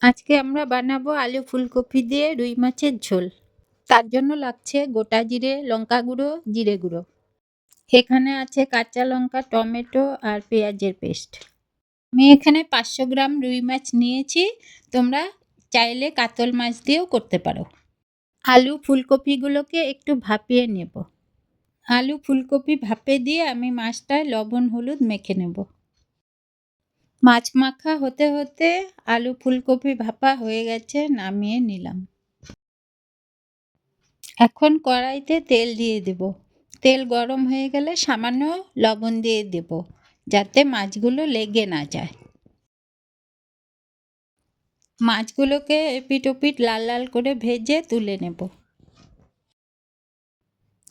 আজকে আমরা বানাবো আলু ফুলকপি দিয়ে রুই মাছের ঝোল। তার জন্য লাগছে গোটা জিরে, লঙ্কা গুঁড়ো, জিরে গুঁড়ো। এখানে আছে কাঁচা লঙ্কা, টমেটো আর পেঁয়াজের পেস্ট। আমি এখানে 500 গ্রাম রুই মাছ নিয়েছি। তোমরা চাইলে কাতল মাছ দিয়েও করতে পারো। আলু ফুলকপিগুলোকে একটু ভাপিয়ে নেব। আলু ফুলকপি ভাপে দিয়ে আমি মাছটায় লবণ হলুদ মেখে নেব। মাছ মাখা হতে হতে আলু ফুলকপি ভাপা হয়ে গেছে, নামিয়ে নিলাম। এখন কড়াইতে তেল দিয়ে দেব। তেল গরম হয়ে গেলে সামান্য লবণ দিয়ে দেব, যাতে মাছগুলো লেগে না যায়। মাছগুলোকে এপিট ওপিট লাল লাল করে ভেজে তুলে নেব।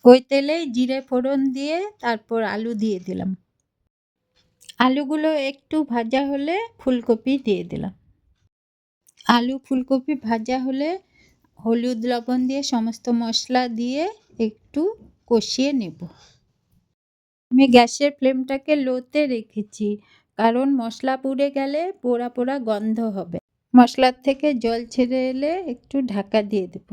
ওই তেলেই জিরে ফোড়ন দিয়ে তারপর আলু দিয়ে দিলাম। আলুগুলো একটু ভাজা হলে ফুলকপি দিয়ে দিলাম। আলু ফুলকপি ভাজা হলে হলুদ লবণ দিয়ে সমস্ত মশলা দিয়ে একটু কষিয়ে নেব। আমি গ্যাসের ফ্লেমটাকে লোতে রেখেছি, কারণ মশলা পুড়ে গেলে পোড়া পোড়া গন্ধ হবে। মশলার থেকে জল ছেড়ে এলে একটু ঢাকা দিয়ে দেব।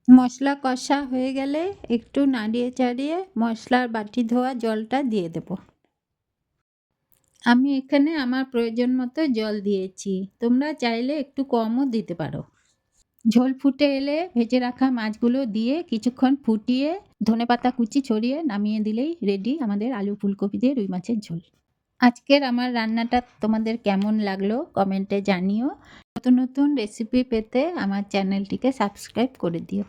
মশলা কষা হয়ে গেলে একটু নাড়িয়ে চাড়িয়ে মশলার বাটি ধোয়া জলটা দিয়ে দেব। আমি এখানে আমার প্রয়োজন মতো জল দিয়েছি, তোমরা চাইলে একটু কমও দিতে পারো। ঝোল ফুটে এলে ভেজে রাখা মাছগুলো দিয়ে কিছুক্ষণ ফুটিয়ে ধনেপাতা কুচি ছড়িয়ে নামিয়ে দিলেই রেডি আমাদের আলু ফুলকপি দিয়ে রুই মাছের ঝোল। আজকের আমার রান্নাটা তোমাদের কেমন লাগলো কমেন্টে জানিও। নতুন নতুন রেসিপি পেতে আমার চ্যানেলটিকে সাবস্ক্রাইব করে দিও।